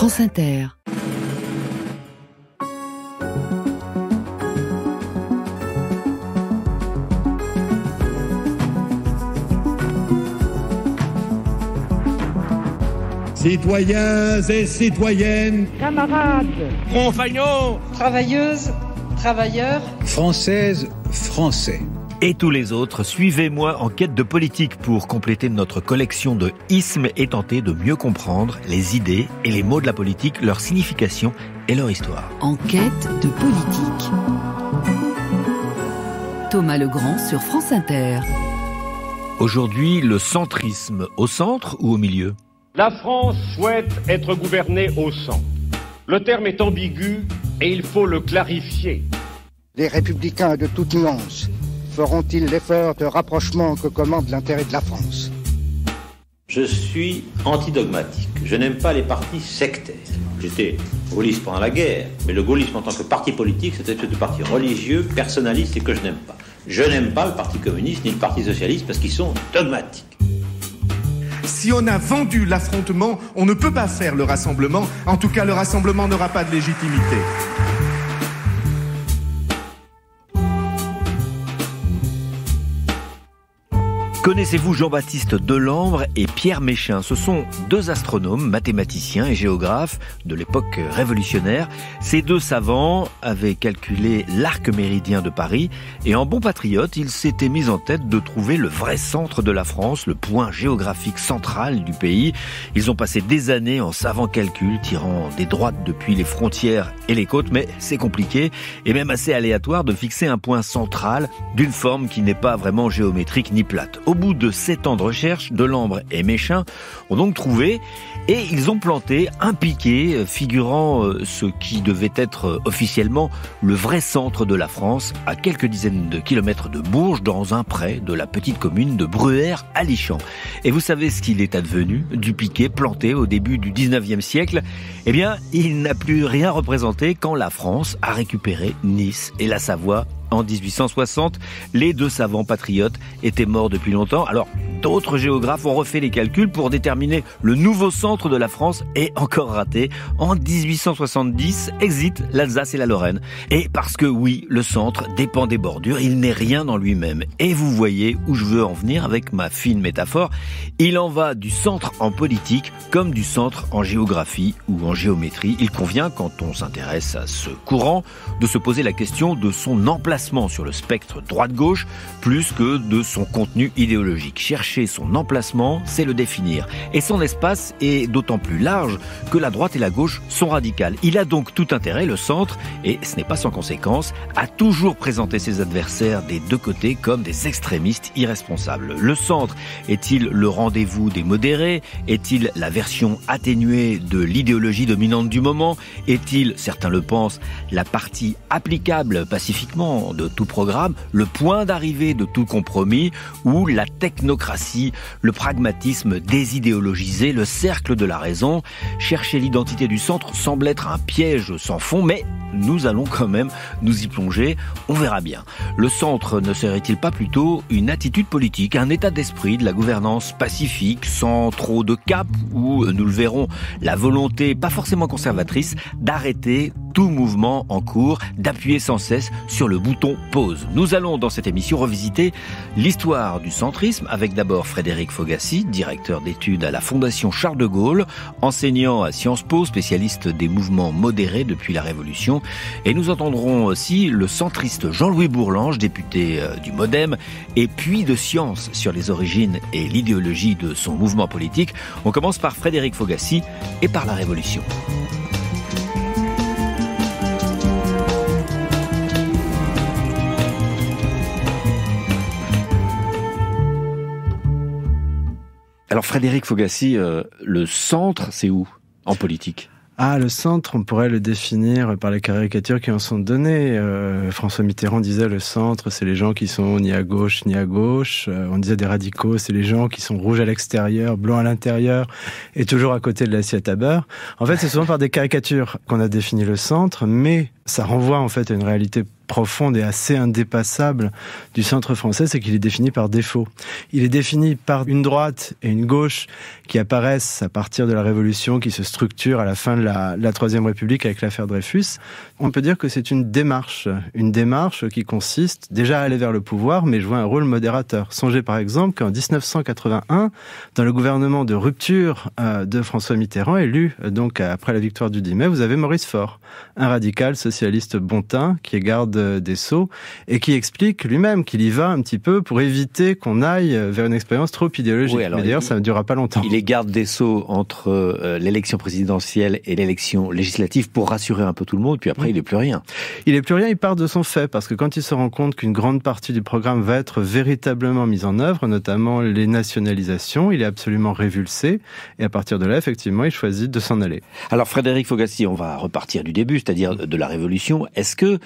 France Inter. Citoyens et citoyennes, camarades, compagnons, travailleuses, travailleurs, françaises, français. Et tous les autres, suivez-moi en quête de politique pour compléter notre collection de ismes et tenter de mieux comprendre les idées et les mots de la politique, leur signification et leur histoire. En quête de politique. Thomas Legrand sur France Inter. Aujourd'hui, le centrisme, au centre ou au milieu ? La France souhaite être gouvernée au centre. Le terme est ambigu et il faut le clarifier. Les républicains de toute nuance feront-ils l'effort de rapprochement que commande l'intérêt de la France ? Je suis antidogmatique. Je n'aime pas les partis sectaires. J'étais gaulliste pendant la guerre, mais le gaullisme en tant que parti politique, c'est une espèce de parti religieux, personnaliste et que je n'aime pas. Je n'aime pas le parti communiste ni le parti socialiste parce qu'ils sont dogmatiques. Si on a vendu l'affrontement, on ne peut pas faire le rassemblement. En tout cas, le rassemblement n'aura pas de légitimité. Connaissez-vous Jean-Baptiste Delambre et Pierre Méchain ? Ce sont deux astronomes, mathématiciens et géographes de l'époque révolutionnaire. Ces deux savants avaient calculé l'arc méridien de Paris et en bon patriote, ils s'étaient mis en tête de trouver le vrai centre de la France, le point géographique central du pays. Ils ont passé des années en savants calculs, tirant des droites depuis les frontières et les côtes, mais c'est compliqué et même assez aléatoire de fixer un point central d'une forme qui n'est pas vraiment géométrique ni plate. Au bout de 7 ans de recherche, Delambre et Méchain ont donc trouvé et ils ont planté un piquet figurant ce qui devait être officiellement le vrai centre de la France, à quelques dizaines de kilomètres de Bourges, dans un pré de la petite commune de Bruère-Alichamps. Et vous savez ce qu'il est advenu du piquet planté au début du 19e siècle ? Eh bien, il n'a plus rien représenté quand la France a récupéré Nice et la Savoie. En 1860, les deux savants patriotes étaient morts depuis longtemps. Alors, d'autres géographes ont refait les calculs pour déterminer le nouveau centre de la France et encore raté. En 1870, exit l'Alsace et la Lorraine. Et parce que oui, le centre dépend des bordures, il n'est rien en lui-même. Et vous voyez où je veux en venir avec ma fine métaphore. Il en va du centre en politique comme du centre en géographie ou en géométrie. Il convient, quand on s'intéresse à ce courant, de se poser la question de son emplacement sur le spectre droite-gauche plus que de son contenu idéologique. Chercher son emplacement, c'est le définir. Et son espace est d'autant plus large que la droite et la gauche sont radicales. Il a donc tout intérêt, le centre, et ce n'est pas sans conséquence, à toujours présenter ses adversaires des deux côtés comme des extrémistes irresponsables. Le centre est-il le rendez-vous des modérés ? Est-il la version atténuée de l'idéologie dominante du moment ? Est-il, certains le pensent, la partie applicable pacifiquement de tout programme, le point d'arrivée de tout compromis, ou la technocratie, le pragmatisme désidéologisé, le cercle de la raison? Chercher l'identité du centre semble être un piège sans fond, mais nous allons quand même nous y plonger, on verra bien. Le centre ne serait-il pas plutôt une attitude politique, un état d'esprit de la gouvernance pacifique, sans trop de cap, ou, nous le verrons, la volonté, pas forcément conservatrice, d'arrêter tout mouvement en cours, d'appuyer sans cesse sur le bouton pause. Nous allons dans cette émission revisiter l'histoire du centrisme avec d'abord Frédéric Fogassi, directeur d'études à la Fondation Charles de Gaulle, enseignant à Sciences Po, spécialiste des mouvements modérés depuis la Révolution. Et nous entendrons aussi le centriste Jean-Louis Bourlange, député du MoDem, et puis de sciences sur les origines et l'idéologie de son mouvement politique. On commence par Frédéric Fogassi et par la Révolution. Alors Frédéric Fogassi, le centre, c'est où en politique ? Le centre, on pourrait le définir par les caricatures qui en sont données. François Mitterrand disait le centre, c'est les gens qui sont ni à gauche ni à gauche. On disait des radicaux, c'est les gens qui sont rouges à l'extérieur, blancs à l'intérieur et toujours à côté de l'assiette à beurre. En fait, c'est souvent par des caricatures qu'on a défini le centre, mais Ça renvoie en fait à une réalité profonde et assez indépassable du centre français, c'est qu'il est défini par défaut. Il est défini par une droite et une gauche qui apparaissent à partir de la Révolution, qui se structurent à la fin de la Troisième République avec l'affaire Dreyfus. On peut dire que c'est une démarche qui consiste déjà à aller vers le pouvoir, mais jouer un rôle modérateur. Songez par exemple qu'en 1981, dans le gouvernement de rupture de François Mitterrand, élu donc après la victoire du 10 mai, vous avez Maurice Faure, un radical socialiste bon teint qui est garde des Sceaux et qui explique lui-même qu'il y va un petit peu pour éviter qu'on aille vers une expérience trop idéologique. Oui, mais d'ailleurs, ça ne durera pas longtemps. Il est garde des Sceaux entre l'élection présidentielle et l'élection législative pour rassurer un peu tout le monde, puis après, il n'est plus rien. Il n'est plus rien, il part de son fait, parce que quand il se rend compte qu'une grande partie du programme va être véritablement mise en œuvre, notamment les nationalisations, il est absolument révulsé, et à partir de là, effectivement, il choisit de s'en aller. Alors, Frédéric Fogasti, on va repartir du début, c'est-à-dire de la Révolution. Est-ce que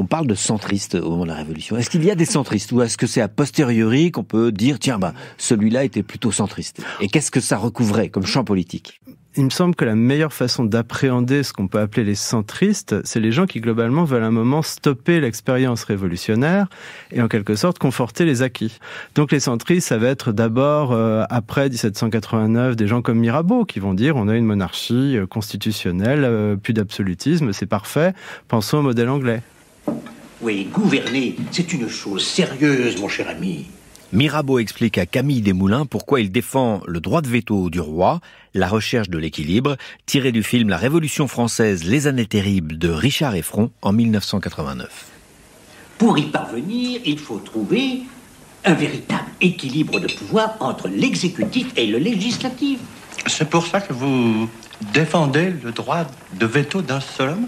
on parle de centristes au moment de la Révolution. Est-ce qu'il y a des centristes ou est-ce que c'est a posteriori qu'on peut dire tiens, celui-là était plutôt centriste? Et qu'est-ce que ça recouvrait comme champ politique? Il me semble que la meilleure façon d'appréhender ce qu'on peut appeler les centristes, c'est les gens qui globalement veulent un moment stopper l'expérience révolutionnaire et en quelque sorte conforter les acquis. Donc les centristes, ça va être d'abord, après 1789, des gens comme Mirabeau qui vont dire on a une monarchie constitutionnelle, plus d'absolutisme, c'est parfait, pensons au modèle anglais. Oui, gouverner, c'est une chose sérieuse, mon cher ami. Mirabeau explique à Camille Desmoulins pourquoi il défend le droit de veto du roi, la recherche de l'équilibre, tiré du film La Révolution française, les années terribles de Richard Effron en 1989. Pour y parvenir, il faut trouver un véritable équilibre de pouvoir entre l'exécutif et le législatif. C'est pour ça que vous défendez le droit de veto d'un seul homme ?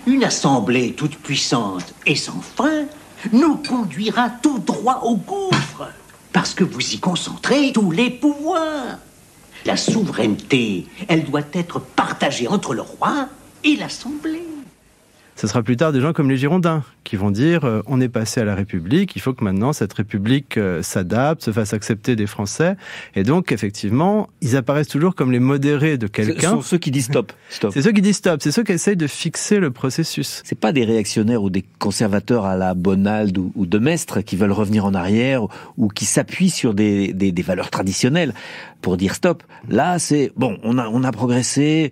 Une assemblée toute puissante et sans fin nous conduira tout droit au gouffre, parce que vous y concentrez tous les pouvoirs. La souveraineté, elle doit être partagée entre le roi et l'assemblée. Ce sera plus tard des gens comme les Girondins qui vont dire on est passé à la République, il faut que maintenant cette République s'adapte, se fasse accepter des Français. Et donc, effectivement, ils apparaissent toujours comme les modérés de quelqu'un. Ce sont ceux qui disent stop. C'est ceux qui disent stop, c'est ceux qui essayent de fixer le processus. C'est pas des réactionnaires ou des conservateurs à la Bonald ou de Maistre qui veulent revenir en arrière ou qui s'appuient sur des valeurs traditionnelles pour dire stop. Là, c'est bon, on a progressé,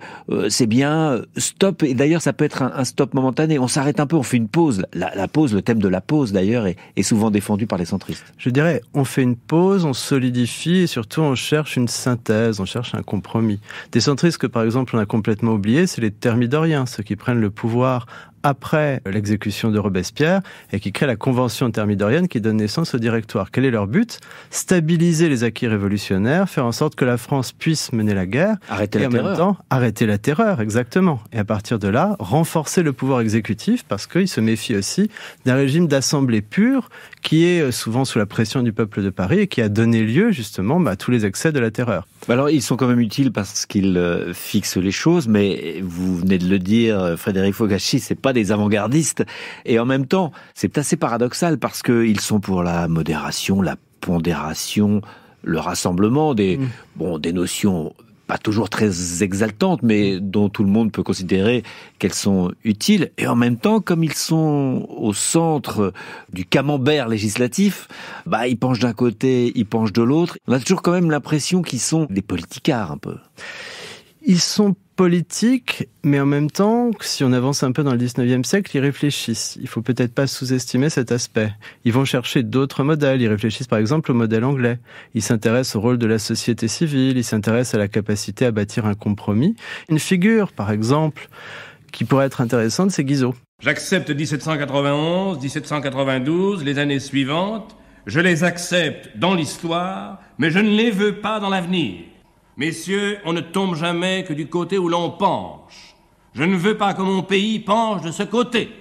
c'est bien, stop. Et d'ailleurs, ça peut être un stop momentané. On s'arrête un peu, on fait une pause. La pause, le thème de la pause d'ailleurs, est souvent défendu par les centristes. Je dirais, on fait une pause, on solidifie et surtout on cherche une synthèse, on cherche un compromis. Des centristes que par exemple on a complètement oubliés, c'est les thermidoriens, ceux qui prennent le pouvoir après l'exécution de Robespierre et qui créent la Convention thermidorienne qui donne naissance au Directoire. Quel est leur but ? Stabiliser les acquis révolutionnaires, faire en sorte que la France puisse mener la guerre arrêter et la en terreur. même temps arrêter la terreur, exactement. Et à partir de là, renforcer le pouvoir exécutif parce qu'ils se méfient aussi d'un régime d'assemblée pure qui est souvent sous la pression du peuple de Paris et qui a donné lieu justement à tous les excès de la terreur. Alors ils sont quand même utiles parce qu'ils fixent les choses, mais vous venez de le dire, Frédéric Fogasti, c'est pas des avant-gardistes. Et en même temps, c'est assez paradoxal parce qu'ils sont pour la modération, la pondération, le rassemblement des notions pas toujours très exaltantes, mais dont tout le monde peut considérer qu'elles sont utiles. Et en même temps, comme ils sont au centre du camembert législatif, ils penchent d'un côté, ils penchent de l'autre. On a toujours quand même l'impression qu'ils sont des politicards un peu. Ils sont politiques, mais en même temps, si on avance un peu dans le 19e siècle, ils réfléchissent. Il faut peut-être pas sous-estimer cet aspect. Ils vont chercher d'autres modèles. Ils réfléchissent par exemple au modèle anglais. Ils s'intéressent au rôle de la société civile. Ils s'intéressent à la capacité à bâtir un compromis. Une figure, par exemple, qui pourrait être intéressante, c'est Guizot. J'accepte 1791, 1792, les années suivantes. Je les accepte dans l'histoire, mais je ne les veux pas dans l'avenir. Messieurs, on ne tombe jamais que du côté où l'on penche. Je ne veux pas que mon pays penche de ce côté.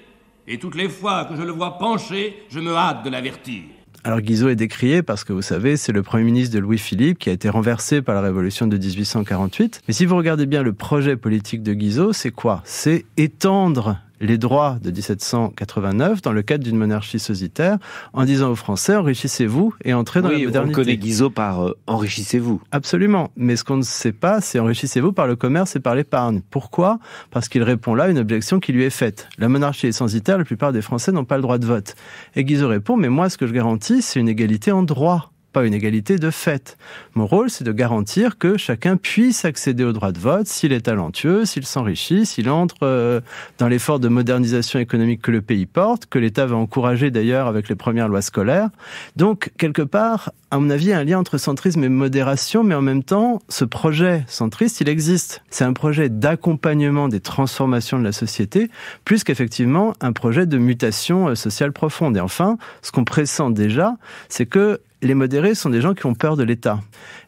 Et toutes les fois que je le vois pencher, je me hâte de l'avertir. Alors Guizot est décrié parce que vous savez, c'est le Premier ministre de Louis-Philippe qui a été renversé par la Révolution de 1848. Mais si vous regardez bien le projet politique de Guizot, c'est quoi ? C'est étendre les droits de 1789 dans le cadre d'une monarchie censitaire en disant aux Français, enrichissez-vous et entrez dans la modernité. On connaît Guizot par enrichissez-vous. Absolument. Mais ce qu'on ne sait pas, c'est enrichissez-vous par le commerce et par l'épargne. Pourquoi ? Parce qu'il répond là à une objection qui lui est faite. La monarchie est censitaire, la plupart des Français n'ont pas le droit de vote. Et Guizot répond, mais moi, ce que je garantis, c'est une égalité en droit, pas une égalité de fait. Mon rôle, c'est de garantir que chacun puisse accéder au droit de vote s'il est talentueux, s'il s'enrichit, s'il entre dans l'effort de modernisation économique que le pays porte, que l'État va encourager d'ailleurs avec les premières lois scolaires. Donc, quelque part, à mon avis, il y a un lien entre centrisme et modération, mais en même temps, ce projet centriste, il existe. C'est un projet d'accompagnement des transformations de la société, plus qu'effectivement un projet de mutation sociale profonde. Et enfin, ce qu'on pressent déjà, c'est que les modérés sont des gens qui ont peur de l'État.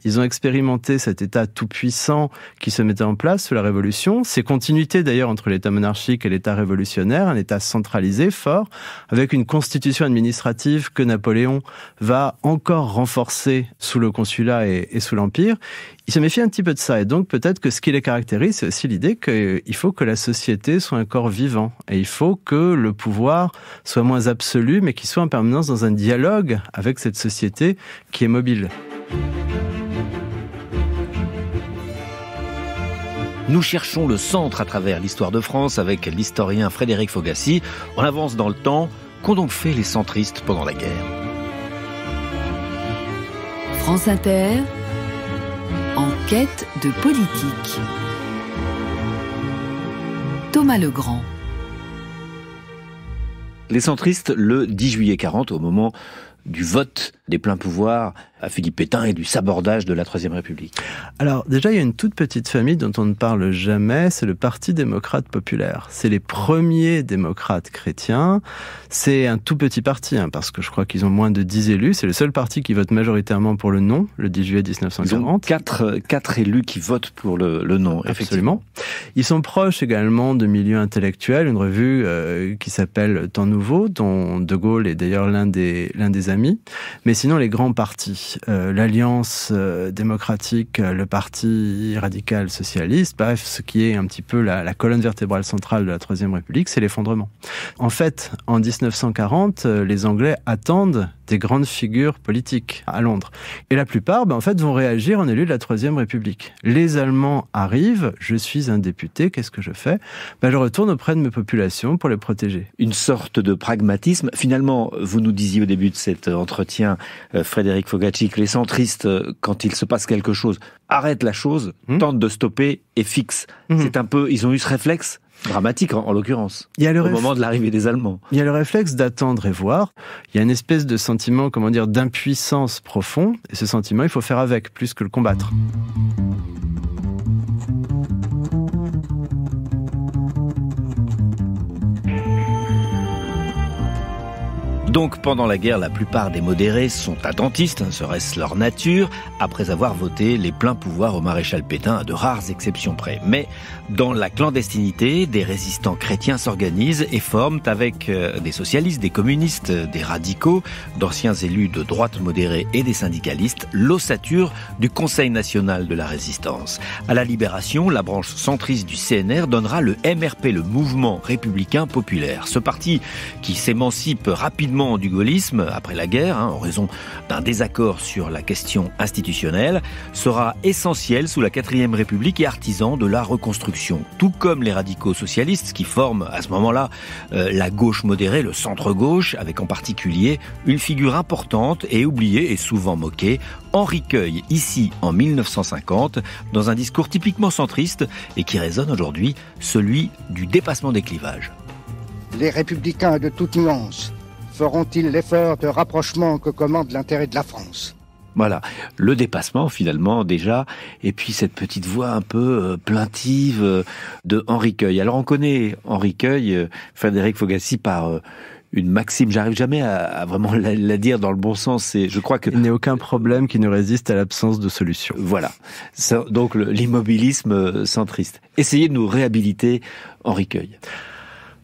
Ils ont expérimenté cet État tout-puissant qui se mettait en place sous la Révolution. Ces continuités d'ailleurs entre l'État monarchique et l'État révolutionnaire, un État centralisé, fort, avec une constitution administrative que Napoléon va encore renforcer sous le consulat et sous l'Empire. Il se méfie un petit peu de ça. Et donc peut-être que ce qui les caractérise, c'est aussi l'idée qu'il faut que la société soit un corps vivant. Et il faut que le pouvoir soit moins absolu, mais qu'il soit en permanence dans un dialogue avec cette société qui est mobile. Nous cherchons le centre à travers l'histoire de France avec l'historien Frédéric Fogassi. On avance dans le temps. Qu'ont donc fait les centristes pendant la guerre ? France Inter, en quête de politique. Thomas Legrand. Les centristes, le 10 juillet 40, au moment du vote des pleins pouvoirs à Philippe Pétain et du sabordage de la Troisième République. Alors déjà, il y a une toute petite famille dont on ne parle jamais, c'est le Parti démocrate populaire. C'est les premiers démocrates chrétiens. C'est un tout petit parti, parce que je crois qu'ils ont moins de 10 élus. C'est le seul parti qui vote majoritairement pour le non, le 10 juillet 1940. Ils ont 4 élus qui votent pour le non, effectivement. Absolument. Ils sont proches également de milieux intellectuels, une revue qui s'appelle Temps Nouveau, dont De Gaulle est d'ailleurs l'un des amis. Mais sinon, les grands partis, l'Alliance démocratique, le Parti radical socialiste, bref, ce qui est un petit peu la colonne vertébrale centrale de la Troisième République, c'est l'effondrement. En fait, en 1940, les Anglais attendent des grandes figures politiques à Londres. Et la plupart, en fait, vont réagir en élus de la Troisième République. Les Allemands arrivent, je suis un député, qu'est-ce que je fais ? Je retourne auprès de mes populations pour les protéger. Une sorte de pragmatisme. Finalement, vous nous disiez au début de cet entretien, Frédéric Fogassi, que les centristes, quand il se passe quelque chose, arrêtent la chose, tentent de stopper et fixent. C'est un peu, ils ont eu ce réflexe dramatique en l'occurrence, au moment de l'arrivée des Allemands. Il y a le réflexe d'attendre et voir. Il y a une espèce de sentiment, d'impuissance profond. Et ce sentiment, il faut faire avec, plus que le combattre. Donc, pendant la guerre, la plupart des modérés sont attentistes, serait-ce leur nature, après avoir voté les pleins pouvoirs au maréchal Pétain, à de rares exceptions près. Mais, dans la clandestinité, des résistants chrétiens s'organisent et forment avec des socialistes, des communistes, des radicaux, d'anciens élus de droite modérée et des syndicalistes, l'ossature du Conseil national de la résistance. À la Libération, la branche centriste du CNR donnera le MRP, le Mouvement républicain populaire. Ce parti qui s'émancipe rapidement du gaullisme après la guerre, en raison d'un désaccord sur la question institutionnelle, sera essentiel sous la 4e République et artisan de la reconstruction. Tout comme les radicaux socialistes qui forment à ce moment-là la gauche modérée, le centre-gauche, avec en particulier une figure importante et oubliée et souvent moquée, Henri Queuille, ici en 1950, dans un discours typiquement centriste et qui résonne aujourd'hui, celui du dépassement des clivages. Les républicains de toute nuance feront-ils l'effort de rapprochement que commande l'intérêt de la France ? Voilà, le dépassement finalement déjà, et puis cette petite voix un peu plaintive de Henri Queuille. Alors on connaît Henri Queuille, Frédéric Fogassi, par une maxime, j'arrive jamais à vraiment la dire dans le bon sens, et je crois que... Il n'y a aucun problème qui ne résiste à l'absence de solution. Voilà, donc l'immobilisme centriste. Essayez de nous réhabiliter Henri Queuille.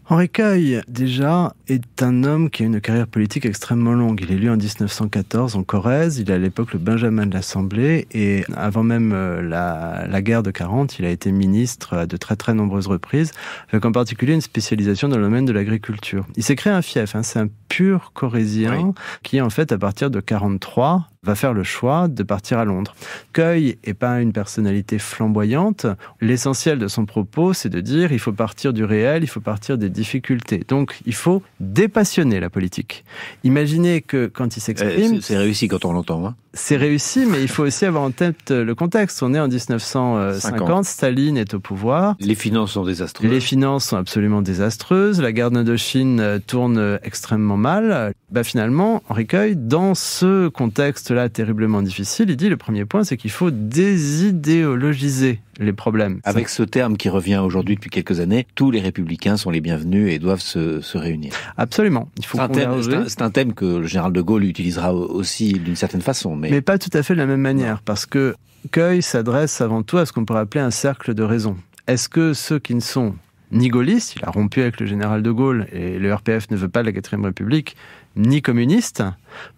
Henri Queuille, déjà, est un homme qui a une carrière politique extrêmement longue. Il est élu en 1914 en Corrèze, il est à l'époque le Benjamin de l'Assemblée, et avant même la guerre de 40, il a été ministre à de très très nombreuses reprises, avec en particulier une spécialisation dans le domaine de l'agriculture. Il s'est créé un fief, c'est un pur corrézien qui, en fait, à partir de 43, va faire le choix de partir à Londres. Queuille n'est pas une personnalité flamboyante. L'essentiel de son propos, c'est de dire il faut partir du réel, il faut partir des difficultés. Donc, il faut dépassionner la politique. Imaginez que quand il s'exprime... c'est réussi quand on l'entend. Hein. C'est réussi, mais il faut aussi avoir en tête le contexte. On est en 1950, Staline est au pouvoir. Les finances sont désastreuses. Les finances sont absolument désastreuses. La guerre d'Indochine tourne extrêmement mal. Finalement, Henri Queuille, dans ce contexte-là terriblement difficile, il dit le premier point, c'est qu'il faut désidéologiser les problèmes. Avec ce terme qui revient aujourd'hui depuis quelques années, tous les républicains sont les bienvenus et doivent se réunir. Absolument. Il faut c'est un thème que le général de Gaulle utilisera aussi d'une certaine façon. Mais pas tout à fait de la même manière, parce que Queuille s'adresse avant tout à ce qu'on pourrait appeler un cercle de raison. Est-ce que ceux qui ne sont ni gaullistes, il a rompu avec le général de Gaulle et le RPF ne veut pas de la 4e République, ni communistes,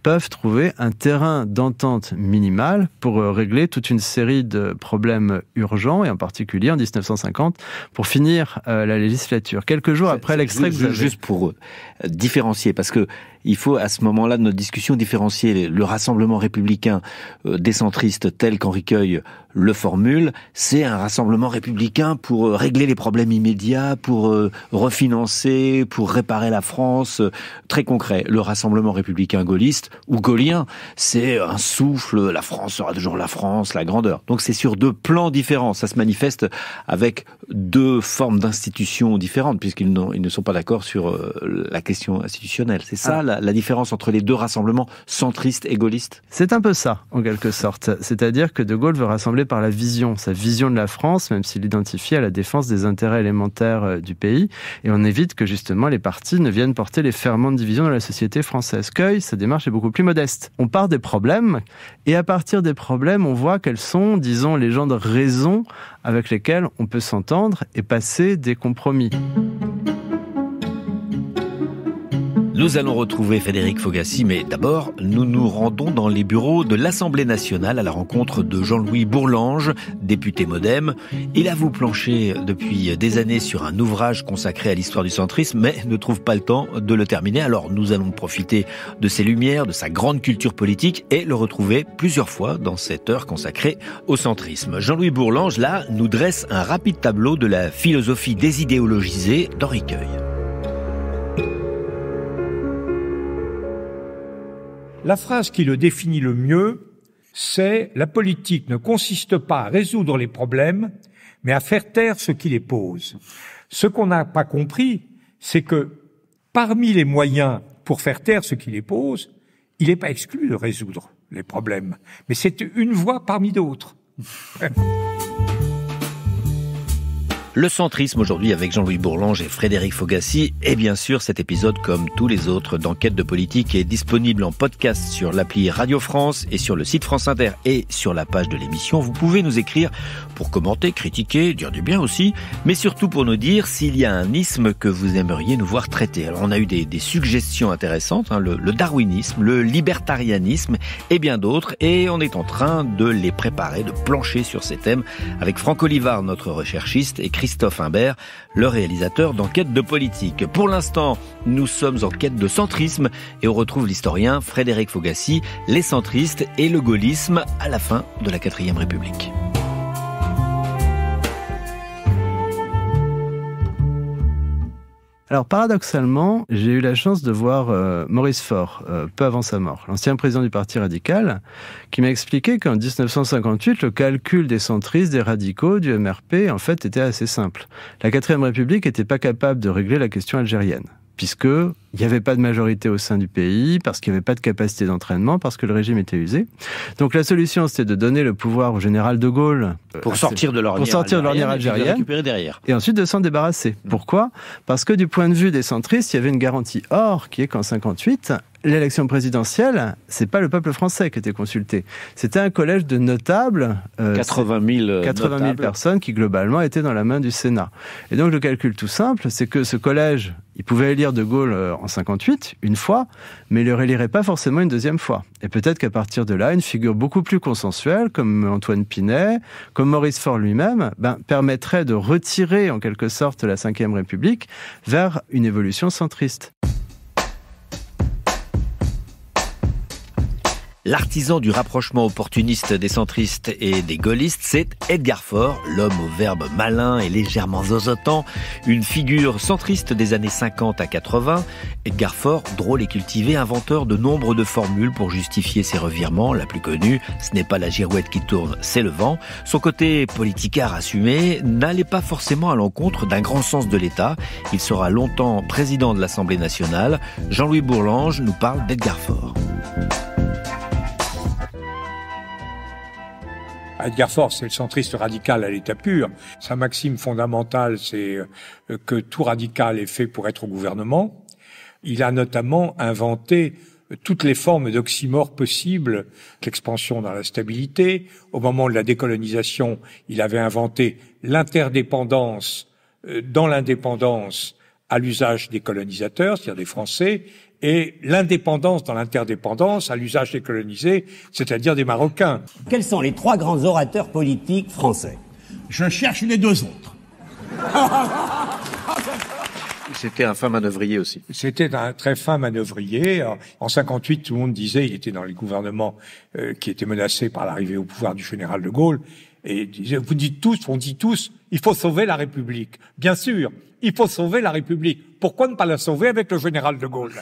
peuvent trouver un terrain d'entente minimale pour régler toute une série de problèmes urgents, et en particulier en 1950, pour finir la législature. Quelques jours après l'extrait que vous avez... Juste pour différencier, parce que il faut à ce moment-là de notre discussion différencier le rassemblement républicain des centristes tel qu'Henri Queuille le formule. C'est un rassemblement républicain pour régler les problèmes immédiats, pour refinancer, pour réparer la France, très concret. Le rassemblement républicain gaulliste ou gaulien, c'est un souffle, la France sera toujours la France, la grandeur. Donc c'est sur deux plans différents. Ça se manifeste avec deux formes d'institutions différentes, puisqu'ils ne sont pas d'accord sur la question institutionnelle. C'est ça la différence entre les deux rassemblements centristes et gaullistes ? C'est un peu ça, en quelque sorte. C'est-à-dire que De Gaulle veut rassembler par la vision, sa vision de la France, même s'il identifie à la défense des intérêts élémentaires du pays, et on évite que justement les partis ne viennent porter les ferments de division dans la société française. Queuille, sa démarche est beaucoup plus modeste. On part des problèmes, et à partir des problèmes, on voit quels sont, disons, les gens de raison avec lesquels on peut s'entendre et passer des compromis. Nous allons retrouver Frédéric Fogassi, mais d'abord, nous nous rendons dans les bureaux de l'Assemblée nationale à la rencontre de Jean-Louis Bourlange, député MoDem. Il avoue plancher depuis des années sur un ouvrage consacré à l'histoire du centrisme, mais ne trouve pas le temps de le terminer. Alors nous allons profiter de ses lumières, de sa grande culture politique et le retrouver plusieurs fois dans cette heure consacrée au centrisme. Jean-Louis Bourlange, là, nous dresse un rapide tableau de la philosophie désidéologisée d'Henri Queuille. La phrase qui le définit le mieux, c'est « La politique ne consiste pas à résoudre les problèmes, mais à faire taire ceux qui les posent ». Ce qu'on n'a pas compris, c'est que parmi les moyens pour faire taire ceux qui les posent, il n'est pas exclu de résoudre les problèmes, mais c'est une voie parmi d'autres. Le centrisme aujourd'hui avec Jean-Louis Bourlange et Frédéric Fogassi. Et bien sûr, cet épisode, comme tous les autres d'Enquête de politique, est disponible en podcast sur l'appli Radio France et sur le site France Inter et sur la page de l'émission. Vous pouvez nous écrire pour commenter, critiquer, dire du bien aussi, mais surtout pour nous dire s'il y a un isme que vous aimeriez nous voir traiter. Alors on a eu des suggestions intéressantes, le darwinisme, le libertarianisme et bien d'autres, et on est en train de les préparer, de plancher sur ces thèmes avec Franck Olivard, notre recherchiste, et Christophe Imbert, le réalisateur d'Enquête de politique. Pour l'instant, nous sommes en quête de centrisme et on retrouve l'historien Frédéric Fogassi, les centristes et le gaullisme à la fin de la 4e République. Alors paradoxalement, j'ai eu la chance de voir Maurice Faure, peu avant sa mort, l'ancien président du Parti radical, qui m'a expliqué qu'en 1958, le calcul des centristes, des radicaux, du MRP, en fait, était assez simple. La 4e République n'était pas capable de régler la question algérienne, puisqu'il n'y avait pas de majorité au sein du pays, parce qu'il n'y avait pas de capacité d'entraînement, parce que le régime était usé. Donc la solution, c'était de donner le pouvoir au général de Gaulle pour sortir de l'ornière algérienne, récupérer derrière. Et ensuite de s'en débarrasser. Pourquoi ? Parce que du point de vue des centristes, il y avait une garantie. Or, qui est qu'en 58, l'élection présidentielle, c'est pas le peuple français qui était consulté. C'était un collège de notables. 80 000 personnes qui, globalement, étaient dans la main du Sénat. Et donc, le calcul tout simple, c'est que ce collège, il pouvait élire De Gaulle en 58, une fois, mais il ne le réélirait pas forcément une deuxième fois. Et peut-être qu'à partir de là, une figure beaucoup plus consensuelle, comme Antoine Pinet, comme Maurice Faure lui-même, permettrait de retirer, en quelque sorte, la Ve République vers une évolution centriste. L'artisan du rapprochement opportuniste des centristes et des gaullistes, c'est Edgar Faure, l'homme au verbe malin et légèrement zozotant, une figure centriste des années 50 à 80. Edgar Faure, drôle et cultivé, inventeur de nombre de formules pour justifier ses revirements. La plus connue, ce n'est pas la girouette qui tourne, c'est le vent. Son côté politicard assumé n'allait pas forcément à l'encontre d'un grand sens de l'État. Il sera longtemps président de l'Assemblée nationale. Jean-Louis Bourlange nous parle d'Edgar Faure. Edgar Faure, c'est le centriste radical à l'état pur. Sa maxime fondamentale, c'est que tout radical est fait pour être au gouvernement. Il a notamment inventé toutes les formes d'oxymore possibles, l'expansion dans la stabilité. Au moment de la décolonisation, il avait inventé l'interdépendance dans l'indépendance à l'usage des colonisateurs, c'est-à-dire des Français, et l'indépendance dans l'interdépendance à l'usage des colonisés, c'est-à-dire des Marocains. Quels sont les 3 grands orateurs politiques français? Je cherche les 2 autres. C'était un fin manœuvrier aussi. C'était un très fin manœuvrier. En 58, tout le monde disait, il était dans les gouvernements qui étaient menacés par l'arrivée au pouvoir du général de Gaulle, et il disait, on dit tous, il faut sauver la République. Bien sûr, il faut sauver la République. Pourquoi ne pas la sauver avec le général de Gaulle?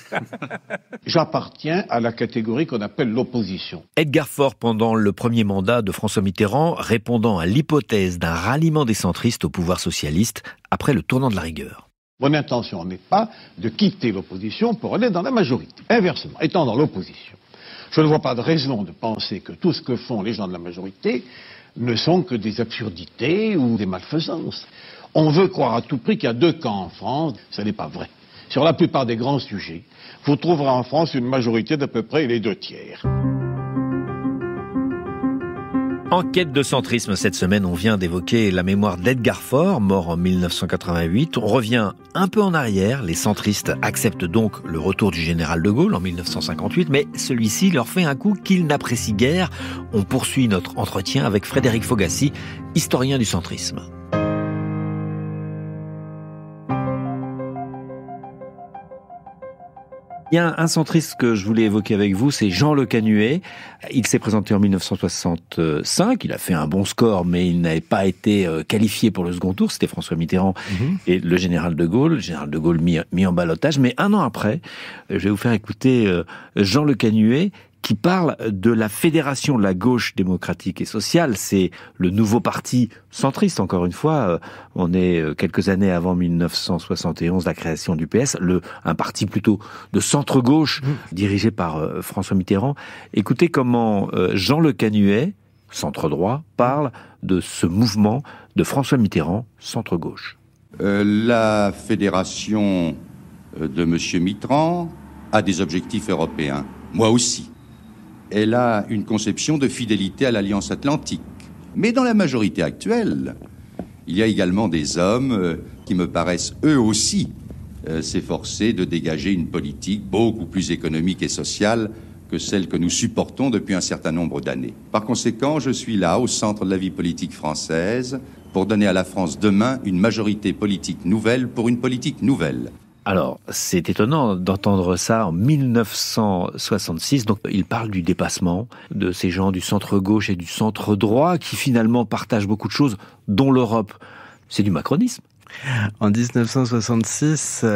J'appartiens à la catégorie qu'on appelle l'opposition. Edgar Faure, pendant le premier mandat de François Mitterrand, répondant à l'hypothèse d'un ralliement des centristes au pouvoir socialiste après le tournant de la rigueur. Mon intention n'est pas de quitter l'opposition pour aller dans la majorité. Inversement, étant dans l'opposition, je ne vois pas de raison de penser que tout ce que font les gens de la majorité ne sont que des absurdités ou des malfaisances. On veut croire à tout prix qu'il y a 2 camps en France. Ce n'est pas vrai. Sur la plupart des grands sujets, vous trouverez en France une majorité d'à peu près les 2/3. Enquête de centrisme cette semaine, on vient d'évoquer la mémoire d'Edgar Faure, mort en 1988. On revient un peu en arrière. Les centristes acceptent donc le retour du général de Gaulle en 1958, mais celui-ci leur fait un coup qu'ils n'apprécient guère. On poursuit notre entretien avec Frédéric Fogassi, historien du centrisme. Il y a un centriste que je voulais évoquer avec vous, c'est Jean Le Canuet. Il s'est présenté en 1965, il a fait un bon score, mais il n'avait pas été qualifié pour le second tour. C'était François Mitterrand et le général de Gaulle. Le général de Gaulle mis en ballottage. Mais un an après, je vais vous faire écouter Jean Le Canuet, qui parle de la Fédération de la gauche démocratique et sociale. C'est le nouveau parti centriste, encore une fois. On est quelques années avant 1971, la création du PS, un parti plutôt de centre-gauche, dirigé par François Mitterrand. Écoutez comment Jean Le Canuet, centre-droit, parle de ce mouvement de François Mitterrand, centre-gauche. La Fédération de M. Mitterrand a des objectifs européens. Moi aussi. Elle a une conception de fidélité à l'Alliance Atlantique. Mais dans la majorité actuelle, il y a également des hommes qui me paraissent eux aussi s'efforcer de dégager une politique beaucoup plus économique et sociale que celle que nous supportons depuis un certain nombre d'années. Par conséquent, je suis là, au centre de la vie politique française, pour donner à la France demain une majorité politique nouvelle pour une politique nouvelle. Alors, c'est étonnant d'entendre ça en 1966. Donc, il parle du dépassement de ces gens du centre-gauche et du centre-droit qui finalement partagent beaucoup de choses, dont l'Europe. C'est du macronisme. En 1966,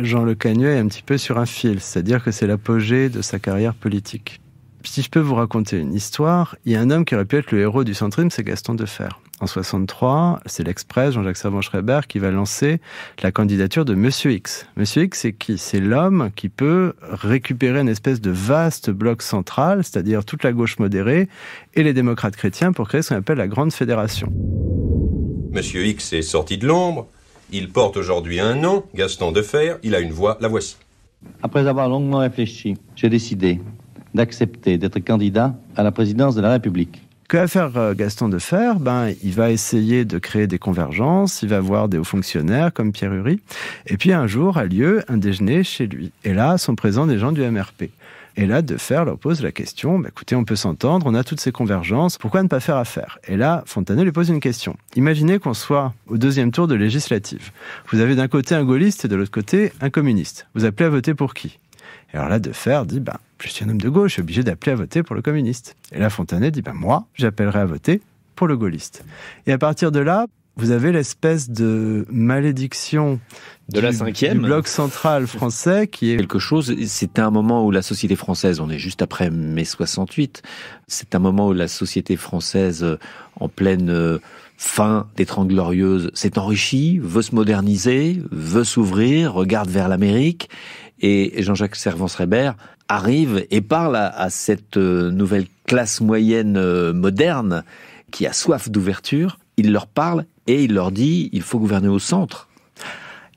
Jean Le Canuet est un petit peu sur un fil, c'est-à-dire que c'est l'apogée de sa carrière politique. Si je peux vous raconter une histoire, il y a un homme qui aurait pu être le héros du centrisme, c'est Gaston Defferre. En 63, c'est l'Express, Jean-Jacques Servan-Schreiber, qui va lancer la candidature de Monsieur X. Monsieur X, c'est qui? C'est l'homme qui peut récupérer une espèce de vaste bloc central, c'est-à-dire toute la gauche modérée et les démocrates chrétiens, pour créer ce qu'on appelle la Grande Fédération. Monsieur X est sorti de l'ombre, il porte aujourd'hui un nom, Gaston Defferre, il a une voix, la voici. Après avoir longuement réfléchi, j'ai décidé d'accepter d'être candidat à la présidence de la République. Que va faire Gaston Defferre ? Il va essayer de créer des convergences, il va voir des hauts fonctionnaires comme Pierre Uri, et puis un jour a lieu un déjeuner chez lui. Et là sont présents des gens du MRP. Et là, Defferre leur pose la question, écoutez, on peut s'entendre, on a toutes ces convergences, pourquoi ne pas faire affaire ? Et là, Fontanet lui pose une question. Imaginez qu'on soit au 2e tour de législative. Vous avez d'un côté un gaulliste et de l'autre côté un communiste. Vous appelez à voter pour qui ? Et alors là, Defferre dit, je suis un homme de gauche, je suis obligé d'appeler à voter pour le communiste. Et là, Fontanet dit, moi, j'appellerai à voter pour le gaulliste. Et à partir de là, vous avez l'espèce de malédiction de la cinquième, du bloc central français qui est quelque chose. C'est un moment où la société française, on est juste après mai 68, c'est un moment où la société française, en pleine fin des Trente Glorieuses, s'est enrichie, veut se moderniser, veut s'ouvrir, regarde vers l'Amérique. Et Jean-Jacques Servan-Schreiber arrive et parle à cette nouvelle classe moyenne moderne qui a soif d'ouverture. Il leur parle et il leur dit il faut gouverner au centre.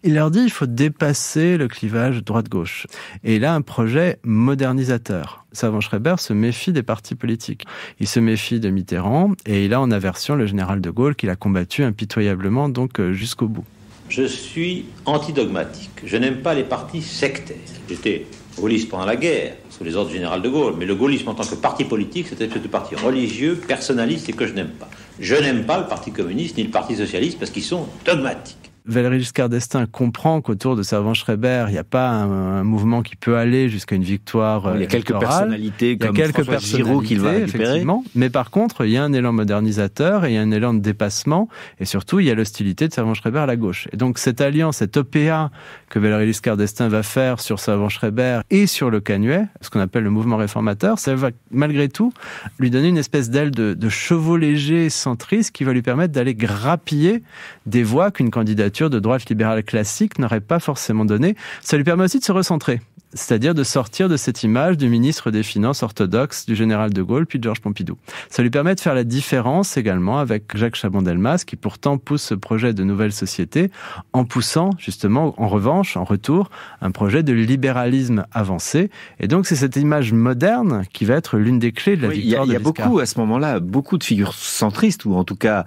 Il leur dit il faut dépasser le clivage droite-gauche. Et il a un projet modernisateur. Servan-Schreiber se méfie des partis politiques. Il se méfie de Mitterrand et il a en aversion le général de Gaulle qu'il a combattu impitoyablement donc jusqu'au bout. Je suis antidogmatique. Je n'aime pas les partis sectaires. J'étais gaulliste pendant la guerre, sous les ordres du général de Gaulle, mais le gaullisme en tant que parti politique, c'est une espèce de parti religieux, personnaliste et que je n'aime pas. Je n'aime pas le Parti communiste ni le Parti socialiste parce qu'ils sont dogmatiques. Valéry Giscard d'Estaing comprend qu'autour de Servan-Schreiber, il n'y a pas un mouvement qui peut aller jusqu'à une victoire. Il y a quelques personnalités comme François Giraud qu'il va récupérer. Effectivement. Mais par contre, il y a un élan modernisateur et il y a un élan de dépassement. Et surtout, il y a l'hostilité de Servan-Schreiber à la gauche. Et donc, cette alliance, cette OPA que Valéry Giscard d'Estaing va faire sur Servan-Schreiber et sur Le Canuet, ce qu'on appelle le mouvement réformateur, ça va malgré tout lui donner une espèce d'aile de chevaux légers centriste qui va lui permettre d'aller grappiller des voix qu'une candidature de droite libérale classique n'aurait pas forcément donné. Ça lui permet aussi de se recentrer, c'est-à-dire de sortir de cette image du ministre des Finances orthodoxe du général de Gaulle puis de Georges Pompidou. Ça lui permet de faire la différence également avec Jacques Chaban-Delmas qui pourtant pousse ce projet de nouvelle société en poussant justement en revanche, en retour, un projet de libéralisme avancé. Et donc c'est cette image moderne qui va être l'une des clés de la victoire de Giscard. Il y a beaucoup à ce moment-là, beaucoup de figures centristes ou en tout cas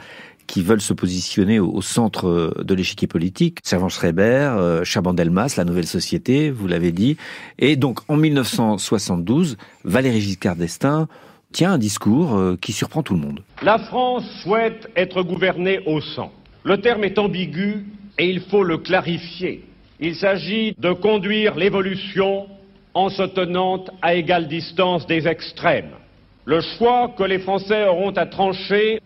qui veulent se positionner au centre de l'échiquier politique. Servan-Schreiber, Chaban-Delmas, la nouvelle société, vous l'avez dit. Et donc, en 1972, Valéry Giscard d'Estaing tient un discours qui surprend tout le monde. La France souhaite être gouvernée au centre. Le terme est ambigu et il faut le clarifier. Il s'agit de conduire l'évolution en se tenant à égale distance des extrêmes. Le choix que les Français auront à trancher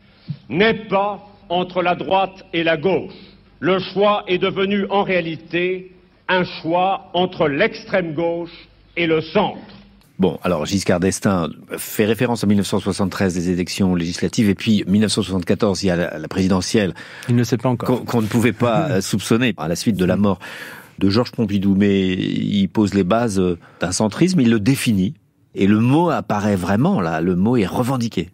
n'est pas entre la droite et la gauche. Le choix est devenu en réalité un choix entre l'extrême gauche et le centre. Bon, alors Giscard d'Estaing fait référence à 1973, les élections législatives, et puis 1974, il y a la présidentielle. Il ne sait pas encore. Qu'on ne pouvait pas soupçonner à la suite de la mort de Georges Pompidou, mais il pose les bases d'un centrisme, il le définit, et le mot apparaît vraiment, là, le mot est revendiqué.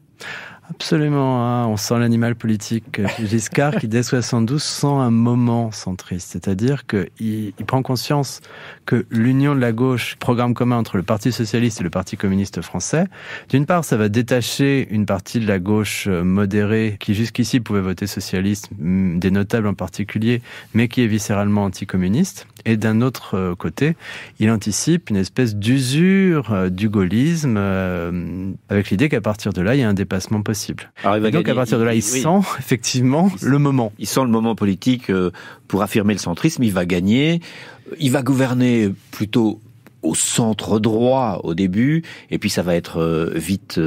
Absolument, hein. On sent l'animal politique Giscard qui dès 72 sent un moment centriste, c'est-à-dire qu'il prend conscience que l'union de la gauche, programme commun entre le Parti socialiste et le Parti communiste français, d'une part ça va détacher une partie de la gauche modérée qui jusqu'ici pouvait voter socialiste, des notables en particulier, mais qui est viscéralement anticommuniste, et d'un autre côté, il anticipe une espèce d'usure du gaullisme avec l'idée qu'à partir de là, il y a un dépassement possible. Et donc à partir de là, il sent effectivement le moment. Il sent le moment politique pour affirmer le centrisme, il va gagner, il va gouverner plutôt au centre droit au début, et puis ça va être vite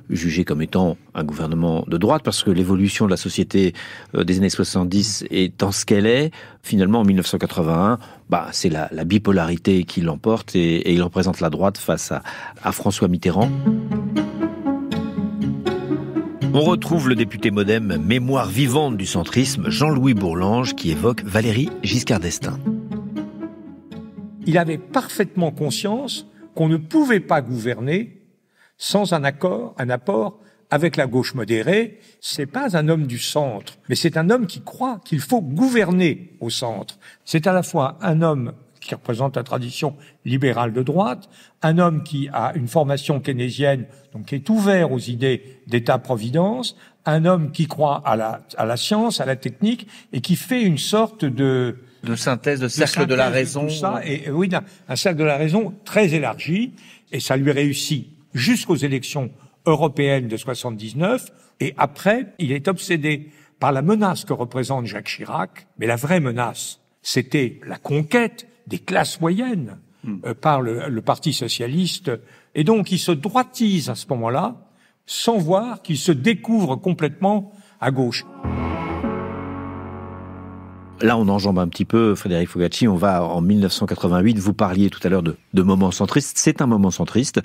jugé comme étant un gouvernement de droite, parce que l'évolution de la société des années 70 étant ce qu'elle est, finalement en 1981, c'est la bipolarité qui l'emporte, et il représente la droite face à François Mitterrand. On retrouve le député MoDem, mémoire vivante du centrisme, Jean-Louis Bourlange, qui évoque Valéry Giscard d'Estaing. Il avait parfaitement conscience qu'on ne pouvait pas gouverner sans un apport avec la gauche modérée. C'est pas un homme du centre, mais c'est un homme qui croit qu'il faut gouverner au centre. C'est à la fois un homme qui représente la tradition libérale de droite, un homme qui a une formation keynésienne, donc qui est ouvert aux idées d'État-providence, un homme qui croit à la science, à la technique, et qui fait une sorte de synthèse, de cercle de la raison. Tout ça, et oui, un cercle de la raison très élargi, et ça lui réussit jusqu'aux élections européennes de 79, et après, il est obsédé par la menace que représente Jacques Chirac, mais la vraie menace, c'était la conquête des classes moyennes par le Parti socialiste, et donc il se droitise à ce moment-là, sans voir qu'il se découvre complètement à gauche. Là, on enjambe un petit peu, Frédéric Fogacci, on va en 1988, vous parliez tout à l'heure de moment centriste. C'est un moment centriste,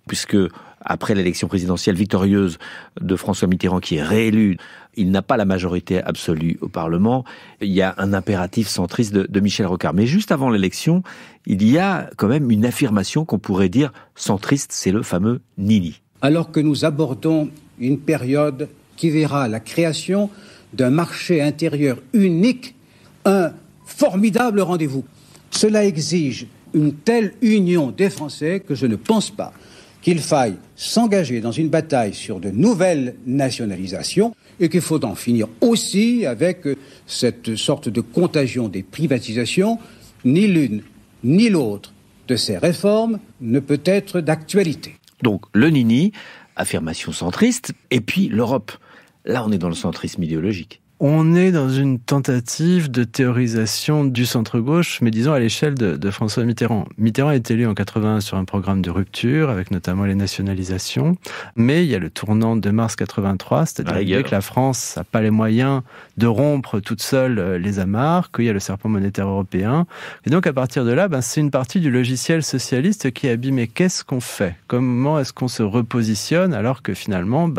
puisque après l'élection présidentielle victorieuse de François Mitterrand, qui est réélu, il n'a pas la majorité absolue au Parlement. Il y a un impératif centriste de Michel Rocard. Mais juste avant l'élection, il y a quand même une affirmation qu'on pourrait dire centriste, c'est le fameux Nini. Alors que nous abordons une période qui verra la création d'un marché intérieur unique, un formidable rendez-vous. Cela exige une telle union des Français que je ne pense pas qu'il faille s'engager dans une bataille sur de nouvelles nationalisations et qu'il faut en finir aussi avec cette sorte de contagion des privatisations. Ni l'une ni l'autre de ces réformes ne peut être d'actualité. Donc le Nini, affirmation centriste, et puis l'Europe. Là, on est dans le centrisme idéologique. On est dans une tentative de théorisation du centre-gauche, mais disons à l'échelle de François Mitterrand. Mitterrand est élu en 81 sur un programme de rupture, avec notamment les nationalisations, mais il y a le tournant de mars 83, c'est-à-dire que la France n'a pas les moyens de rompre toute seule les amarres, qu'il y a le serpent monétaire européen. Et donc à partir de là, c'est une partie du logiciel socialiste qui est abîmée. Qu'est-ce qu'on fait ? Comment est-ce qu'on se repositionne alors que finalement,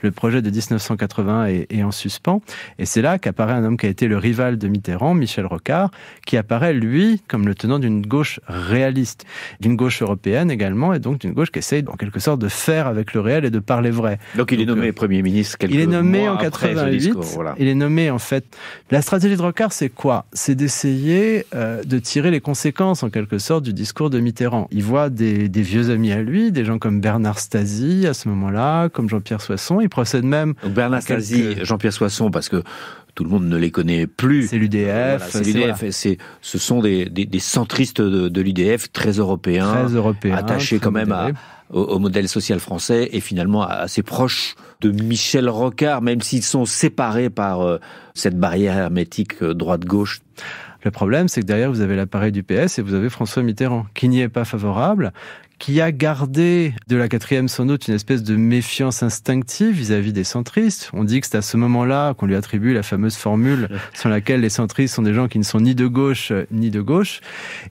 le projet de 1980 est en suspens ? Et c'est là qu'apparaît un homme qui a été le rival de Mitterrand, Michel Rocard, qui apparaît, lui, comme le tenant d'une gauche réaliste, d'une gauche européenne également, et donc d'une gauche qui essaye, en quelque sorte, de faire avec le réel et de parler vrai. Donc il est nommé Premier ministre quelques mois après. Il est nommé en 88. Discours, voilà. Il est nommé, en fait... La stratégie de Rocard, c'est quoi ? C'est d'essayer de tirer les conséquences, en quelque sorte, du discours de Mitterrand. Il voit des vieux amis à lui, des gens comme Bernard Stasi, à ce moment-là, comme Jean-Pierre Soisson. Il procède même... Donc Bernard Stasi, Jean-Pierre Soisson, parce que tout le monde ne les connaît plus. C'est l'UDF. Voilà, c'est l'UDF. Voilà. Ce sont des centristes de l'UDF très européens, attachés quand même au modèle social français et finalement assez proches de Michel Rocard, même s'ils sont séparés par cette barrière hermétique droite-gauche. Le problème, c'est que derrière, vous avez l'appareil du PS et vous avez François Mitterrand, qui n'y est pas favorable, qui a gardé de la 4e sans doute une espèce de méfiance instinctive vis-à-vis des centristes. On dit que c'est à ce moment-là qu'on lui attribue la fameuse formule sur laquelle les centristes sont des gens qui ne sont ni de gauche ni de gauche.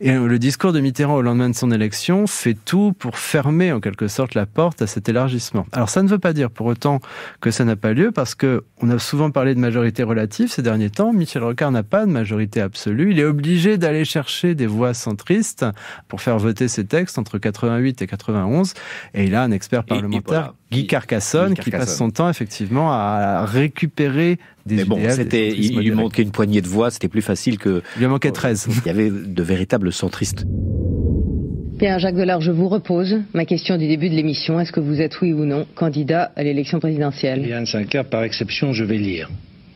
Et le discours de Mitterrand au lendemain de son élection fait tout pour fermer en quelque sorte la porte à cet élargissement. Alors ça ne veut pas dire pour autant que ça n'a pas lieu, parce que on a souvent parlé de majorité relative ces derniers temps. Michel Rocard n'a pas de majorité absolue. Il est obligé d'aller chercher des voix centristes pour faire voter ses textes entre 88 et 91, et il a un expert parlementaire, Guy Carcassonne, qui passe son temps effectivement à récupérer des idées. Il lui manquait une poignée de voix, c'était plus facile que... Il lui manquait 13. Il y avait de véritables centristes. Bien, Jacques Delors, je vous repose ma question du début de l'émission. Est-ce que vous êtes, oui ou non, candidat à l'élection présidentielle ? Yann Cinquer, par exception, je vais lire.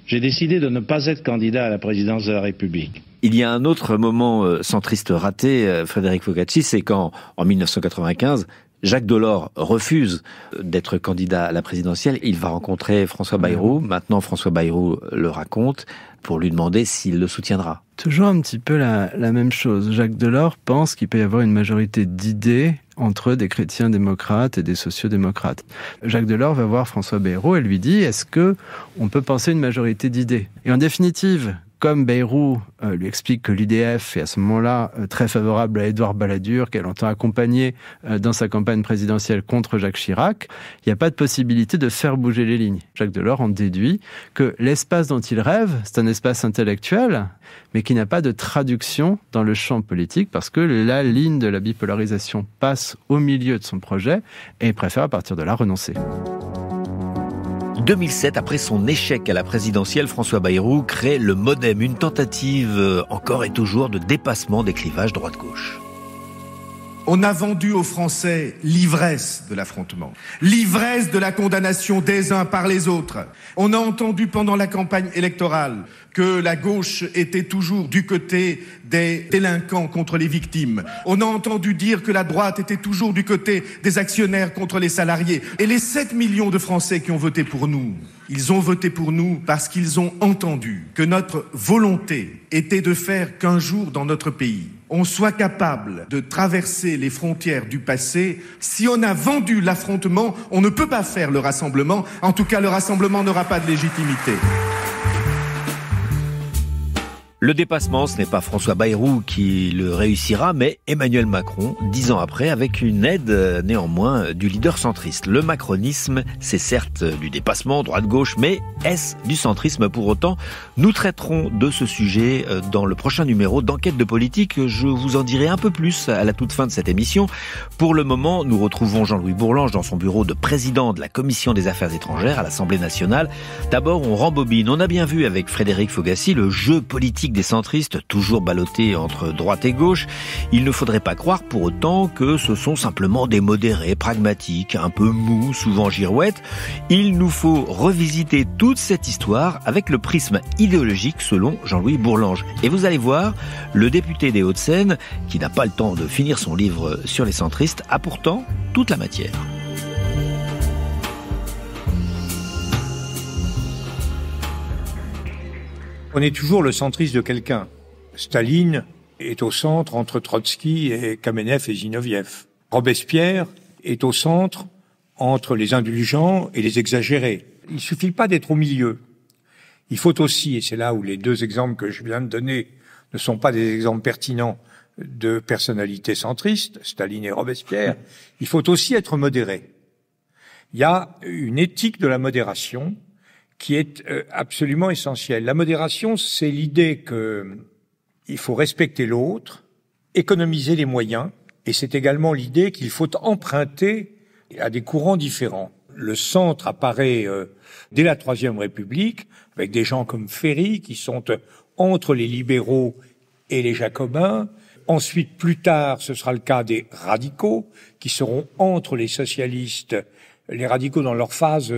J'ai décidé de ne pas être candidat à la présidence de la République. Il y a un autre moment centriste raté, Frédéric Fogacci, c'est quand, en 1995, Jacques Delors refuse d'être candidat à la présidentielle. Il va rencontrer François Bayrou. Maintenant, François Bayrou le raconte pour lui demander s'il le soutiendra. Toujours un petit peu la même chose. Jacques Delors pense qu'il peut y avoir une majorité d'idées entre des chrétiens démocrates et des sociodémocrates. Jacques Delors va voir François Bayrou et lui dit « Est-ce que on peut penser une majorité d'idées ?» Et en définitive, comme Bayrou lui explique que l'UDF est à ce moment-là très favorable à Édouard Balladur, qu'elle entend accompagner dans sa campagne présidentielle contre Jacques Chirac, il n'y a pas de possibilité de faire bouger les lignes. Jacques Delors en déduit que l'espace dont il rêve, c'est un espace intellectuel, mais qui n'a pas de traduction dans le champ politique, parce que la ligne de la bipolarisation passe au milieu de son projet, et il préfère à partir de là renoncer. 2007, après son échec à la présidentielle, François Bayrou crée le MoDem, une tentative encore et toujours de dépassement des clivages droite-gauche. On a vendu aux Français l'ivresse de l'affrontement, l'ivresse de la condamnation des uns par les autres. On a entendu pendant la campagne électorale que la gauche était toujours du côté des délinquants contre les victimes. On a entendu dire que la droite était toujours du côté des actionnaires contre les salariés. Et les 7 millions de Français qui ont voté pour nous, ils ont voté pour nous parce qu'ils ont entendu que notre volonté était de faire qu'un jour dans notre pays, on soit capable de traverser les frontières du passé. Si on a vendu l'affrontement, on ne peut pas faire le rassemblement. En tout cas, le rassemblement n'aura pas de légitimité. Le dépassement, ce n'est pas François Bayrou qui le réussira, mais Emmanuel Macron, 10 ans après, avec une aide néanmoins du leader centriste. Le macronisme, c'est certes du dépassement, droite-gauche, mais est-ce du centrisme pour autant? Nous traiterons de ce sujet dans le prochain numéro d'Enquête de politique. Je vous en dirai un peu plus à la toute fin de cette émission. Pour le moment, nous retrouvons Jean-Louis Bourlange dans son bureau de président de la Commission des Affaires étrangères à l'Assemblée nationale. D'abord, on rembobine. On a bien vu avec Frédéric Fogassi le jeu politique des centristes, toujours ballottés entre droite et gauche. Il ne faudrait pas croire pour autant que ce sont simplement des modérés, pragmatiques, un peu mous, souvent girouettes. Il nous faut revisiter toute cette histoire avec le prisme idéologique selon Jean-Louis Bourlange. Et vous allez voir, le député des Hauts-de-Seine, qui n'a pas le temps de finir son livre sur les centristes, a pourtant toute la matière. On est toujours le centriste de quelqu'un. Staline est au centre entre Trotsky et Kamenev et Zinoviev. Robespierre est au centre entre les indulgents et les exagérés. Il suffit pas d'être au milieu. Il faut aussi, et c'est là où les deux exemples que je viens de donner ne sont pas des exemples pertinents de personnalités centristes, Staline et Robespierre, il faut aussi être modéré. Il y a une éthique de la modération qui est absolument essentiel. La modération, c'est l'idée qu'il faut respecter l'autre, économiser les moyens, et c'est également l'idée qu'il faut emprunter à des courants différents. Le centre apparaît dès la Troisième République, avec des gens comme Ferry, qui sont entre les libéraux et les jacobins. Ensuite, plus tard, ce sera le cas des radicaux, qui seront entre les socialistes, les radicaux dans leur phase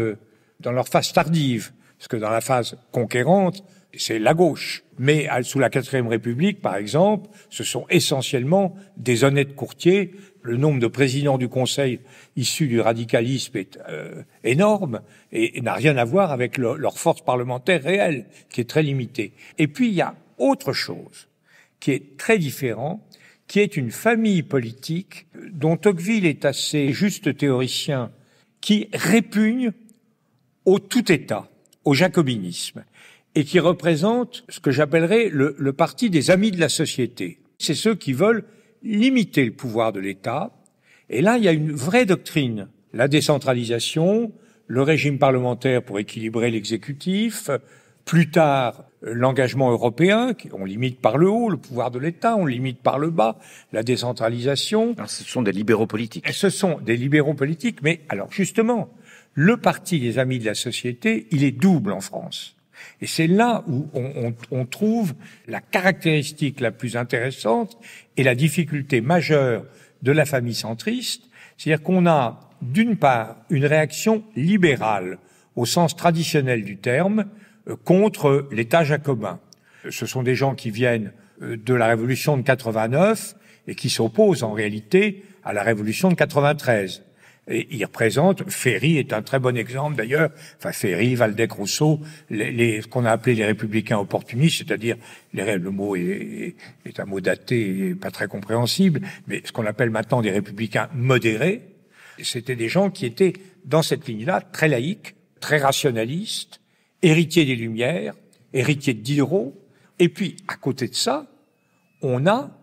tardive, parce que dans la phase conquérante, c'est la gauche. Mais sous la Quatrième République, par exemple, ce sont essentiellement des honnêtes courtiers. Le nombre de présidents du Conseil issus du radicalisme est énorme et n'a rien à voir avec leur force parlementaire réelle, qui est très limitée. Et puis, il y a autre chose qui est très différent, qui est une famille politique dont Tocqueville est assez juste théoricien, qui répugne au tout État, au jacobinisme, et qui représente ce que j'appellerais le parti des amis de la société. C'est ceux qui veulent limiter le pouvoir de l'État. Et là, il y a une vraie doctrine. La décentralisation, le régime parlementaire pour équilibrer l'exécutif, plus tard, l'engagement européen, on limite par le haut le pouvoir de l'État, on limite par le bas la décentralisation. Alors, ce sont des libéraux politiques. Ce sont des libéraux politiques, mais alors justement, le parti des amis de la société, il est double en France. Et c'est là où on trouve la caractéristique la plus intéressante et la difficulté majeure de la famille centriste. C'est-à-dire qu'on a, d'une part, une réaction libérale, au sens traditionnel du terme, contre l'État jacobin. Ce sont des gens qui viennent de la Révolution de 89 et qui s'opposent en réalité à la Révolution de 93. Et ils représentent, Ferry est un très bon exemple d'ailleurs, enfin Ferry, Waldeck-Rousseau, ce qu'on a appelé les républicains opportunistes, c'est-à-dire, le mot est un mot daté et pas très compréhensible, mais ce qu'on appelle maintenant des républicains modérés, c'était des gens qui étaient dans cette ligne-là très laïques, très rationalistes, héritiers des Lumières, héritiers de Diderot, et puis à côté de ça, on a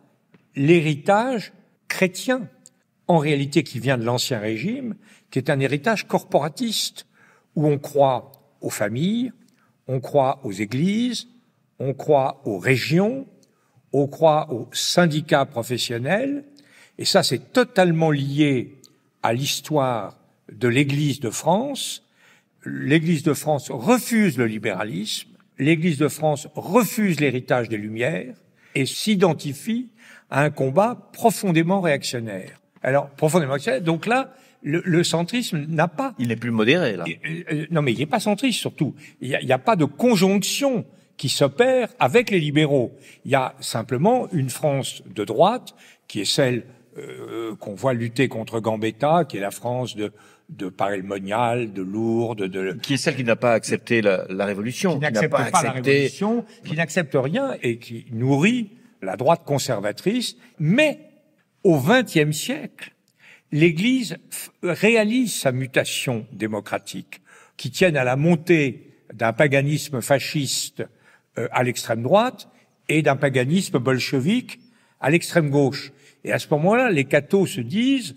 l'héritage chrétien, en réalité qui vient de l'Ancien Régime, qui est un héritage corporatiste, où on croit aux familles, on croit aux églises, on croit aux régions, on croit aux syndicats professionnels, et ça c'est totalement lié à l'histoire de l'Église de France, l'Église de France refuse le libéralisme, l'Église de France refuse l'héritage des Lumières et s'identifie à un combat profondément réactionnaire. Alors, profondément réactionnaire, donc là, le centrisme n'a pas... Il n'est plus modéré, là. Non, mais il n'est pas centriste, surtout. Il n'y a pas de conjonction qui s'opère avec les libéraux. Il y a simplement une France de droite, qui est celle qu'on voit lutter contre Gambetta, qui est la France de Paray-le-Monial, de Lourdes, qui est celle qui n'a pas accepté la révolution, qui n'accepte pas la révolution, qui n'accepte rien et qui nourrit la droite conservatrice. Mais au XXe siècle, l'Église réalise sa mutation démocratique, qui tienne à la montée d'un paganisme fasciste à l'extrême droite et d'un paganisme bolchevique à l'extrême gauche. Et à ce moment-là, les cathos se disent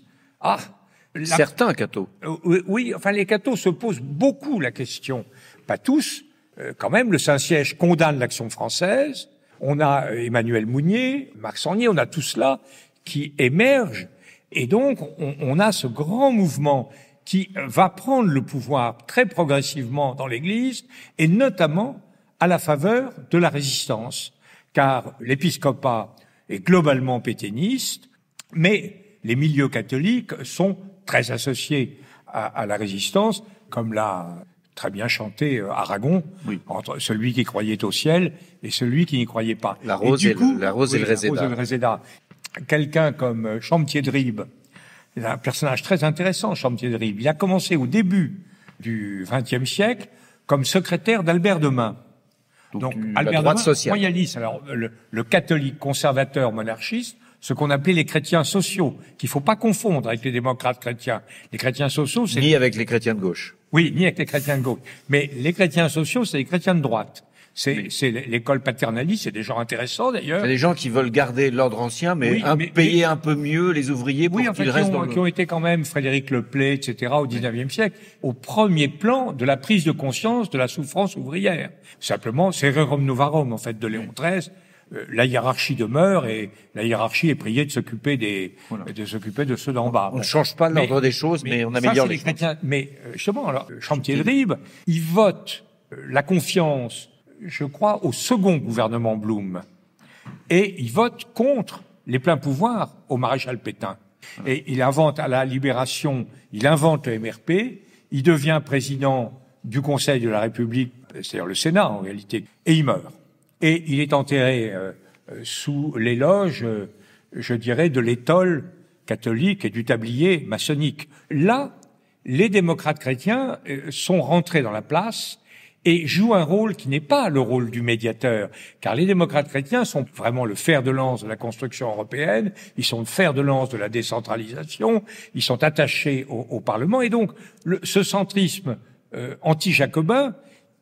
certains cathos. Oui, enfin les cathos se posent beaucoup la question, pas tous, quand même. Le Saint-Siège condamne l'action française. On a Emmanuel Mounier, Marc Sangnier, on a tout cela qui émerge. Et donc, on a ce grand mouvement qui va prendre le pouvoir très progressivement dans l'Église, et notamment à la faveur de la résistance, car l'épiscopat est globalement pétainiste, mais les milieux catholiques sont très associés à la résistance, comme l'a très bien chanté Aragon, entre celui qui croyait au ciel et celui qui n'y croyait pas. La rose et le Réséda. Quelqu'un comme Champtier-Dribes, c'est un personnage très intéressant, Champtier-Dribes. Il a commencé au début du XXe siècle comme secrétaire d'Albert de Mun. Donc Albert de Mun, royaliste, alors le catholique conservateur monarchiste, ce qu'on appelait les chrétiens sociaux, qu'il faut pas confondre avec les démocrates chrétiens. Les chrétiens sociaux, c'est... Ni avec les chrétiens de gauche. Oui, ni avec les chrétiens de gauche. Mais les chrétiens sociaux, c'est les chrétiens de droite. C'est l'école paternaliste, c'est des gens intéressants d'ailleurs. C'est des gens qui veulent garder l'ordre ancien, mais payer un peu mieux les ouvriers pour qu'ils restent dans le... qui ont été quand même Frédéric Leplay, etc., au XIXe siècle, au premier plan de la prise de conscience de la souffrance ouvrière. Simplement, c'est Rerum Novarum, en fait, de Léon XIII. La hiérarchie demeure et la hiérarchie est priée de s'occuper de ceux d'en bas. On ne change pas l'ordre des choses, mais on améliore les chrétiens. Mais justement, alors, Champtier-Dribes, il vote la confiance, je crois, au second gouvernement Blum, et il vote contre les pleins pouvoirs au maréchal Pétain. Et il invente à la Libération, il invente le MRP, il devient président du Conseil de la République, c'est-à-dire le Sénat en réalité, et il meurt. Et il est enterré sous l'éloge, je dirais, de l'étole catholique et du tablier maçonnique. Là, les démocrates chrétiens sont rentrés dans la place et jouent un rôle qui n'est pas le rôle du médiateur, car les démocrates chrétiens sont vraiment le fer de lance de la construction européenne, ils sont le fer de lance de la décentralisation, ils sont attachés au Parlement, et donc ce centrisme anti-jacobin,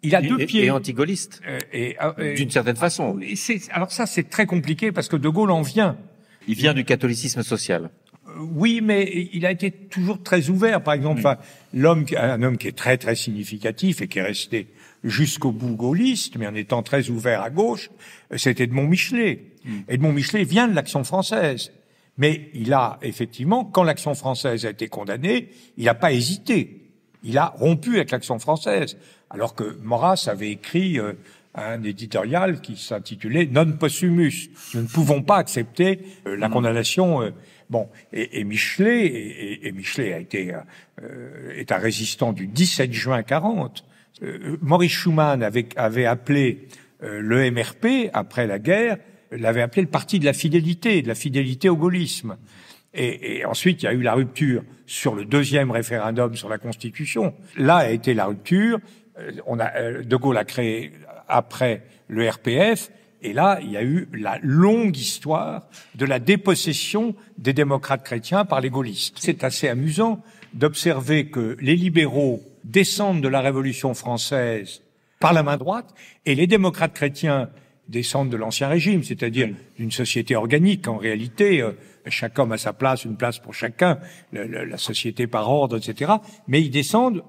il a deux pieds. Et anti-gaulliste, d'une certaine façon. Alors ça, c'est très compliqué parce que De Gaulle en vient. Il vient du catholicisme social. Oui, mais il a été toujours très ouvert. Par exemple, un homme qui est très très significatif et qui est resté jusqu'au bout gaulliste, mais en étant très ouvert à gauche, c'est Edmond Michelet. Edmond Michelet vient de l'Action française. Mais il a, effectivement, quand l'Action française a été condamnée, il n'a pas hésité. Il a rompu avec l'Action française. Alors que Maurras avait écrit un éditorial qui s'intitulait « Non possumus ». Nous ne pouvons pas accepter la condamnation. Et Michelet, Michelet a été est un résistant du 17 juin 40. Maurice Schumann avait appelé le MRP, après la guerre, l'avait appelé le parti de la fidélité au gaullisme. Et ensuite, il y a eu la rupture sur le deuxième référendum sur la Constitution. Là a été la rupture. De Gaulle a créé après le RPF, et là, il y a eu la longue histoire de la dépossession des démocrates chrétiens par les gaullistes. C'est assez amusant d'observer que les libéraux descendent de la Révolution française par la main droite, et les démocrates chrétiens descendent de l'Ancien Régime, c'est-à-dire d'une société organique. En réalité, chaque homme a sa place, une place pour chacun, la société par ordre, etc. Mais ils descendent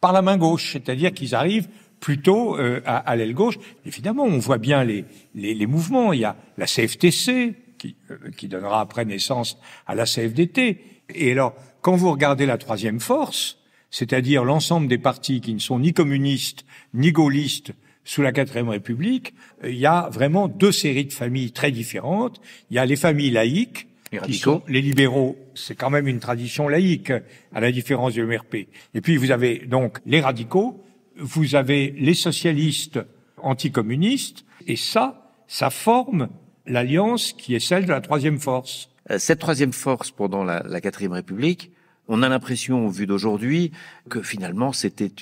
par la main gauche, c'est-à-dire qu'ils arrivent plutôt à l'aile gauche. Évidemment, on voit bien les mouvements. Il y a la CFTC qui donnera après naissance à la CFDT. Et alors, quand vous regardez la troisième force, c'est-à-dire l'ensemble des partis qui ne sont ni communistes ni gaullistes sous la 4e République, il y a vraiment deux séries de familles très différentes. Il y a les familles laïques, qui sont les libéraux, c'est quand même une tradition laïque, à la différence de l'UMRP. Et puis vous avez donc les radicaux, vous avez les socialistes anticommunistes, et ça forme l'alliance qui est celle de la troisième force. Cette troisième force pendant la 4e République, on a l'impression, au vu d'aujourd'hui, que finalement c'était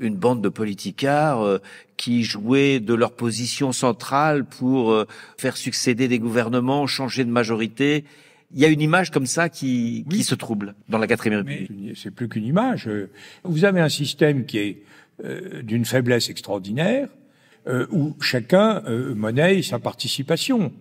une bande de politicards qui jouaient de leur position centrale pour faire succéder des gouvernements, changer de majorité. Il y a une image comme ça qui se trouble dans la 4e République. Mais c'est plus qu'une image. Vous avez un système qui est d'une faiblesse extraordinaire, où chacun monnaie sa participation.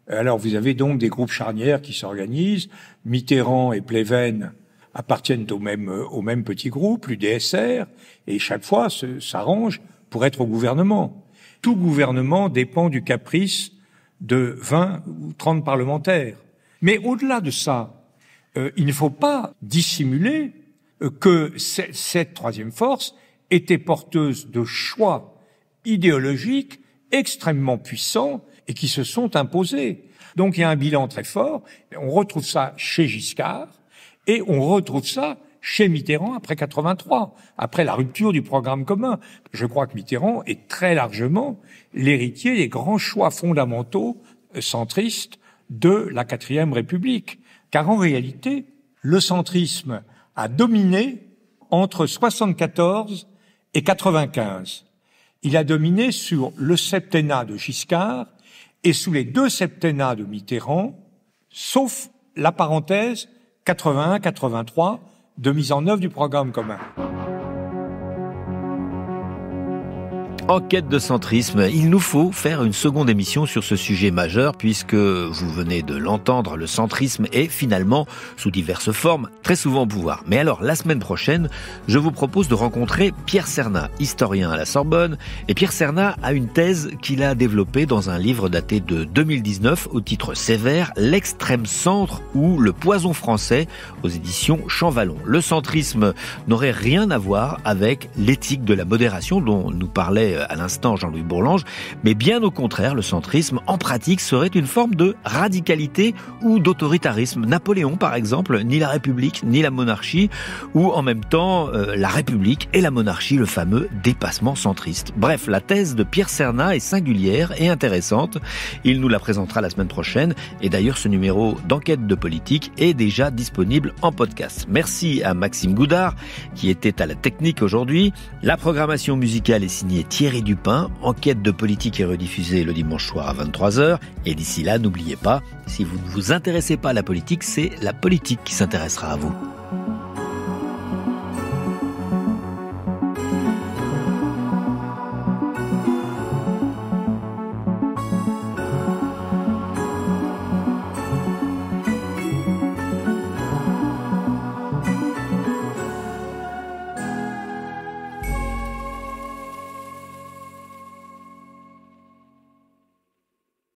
Alors vous avez donc des groupes charnières qui s'organisent. Mitterrand et Pleven appartiennent au même petit groupe, l'UDSR, et chaque fois s'arrange pour être au gouvernement. Tout gouvernement dépend du caprice de 20 ou 30 parlementaires. Mais au-delà de ça, il ne faut pas dissimuler que cette troisième force était porteuse de choix idéologiques extrêmement puissants et qui se sont imposés. Donc il y a un bilan très fort. On retrouve ça chez Giscard et on retrouve ça chez Mitterrand après 83, après la rupture du programme commun. Je crois que Mitterrand est très largement l'héritier des grands choix fondamentaux centristes de la 4e République. Car en réalité, le centrisme a dominé entre 74 et 95. Il a dominé sur le septennat de Giscard et sous les 2 septennats de Mitterrand, sauf la parenthèse 81-83 de mise en œuvre du programme commun. En quête de centrisme, il nous faut faire une seconde émission sur ce sujet majeur puisque, vous venez de l'entendre, le centrisme est finalement, sous diverses formes, très souvent au pouvoir. Mais alors, la semaine prochaine, je vous propose de rencontrer Pierre Cernat, historien à la Sorbonne. Et Pierre Cernat a une thèse qu'il a développée dans un livre daté de 2019 au titre sévère, L'extrême centre ou le poison français aux éditions Champvallon. Le centrisme n'aurait rien à voir avec l'éthique de la modération dont nous parlait à l'instant Jean-Louis Bourlange, mais bien au contraire, le centrisme, en pratique, serait une forme de radicalité ou d'autoritarisme. Napoléon, par exemple, ni la République, ni la monarchie, ou en même temps, la République et la monarchie, le fameux dépassement centriste. Bref, la thèse de Pierre Cernat est singulière et intéressante. Il nous la présentera la semaine prochaine, et d'ailleurs, ce numéro d'Enquête de politique est déjà disponible en podcast. Merci à Maxime Goudard, qui était à la technique aujourd'hui. La programmation musicale est signée Thierry Dupin. Enquête de politique est rediffusée le dimanche soir à 23h. Et d'ici là, n'oubliez pas, si vous ne vous intéressez pas à la politique, c'est la politique qui s'intéressera à vous.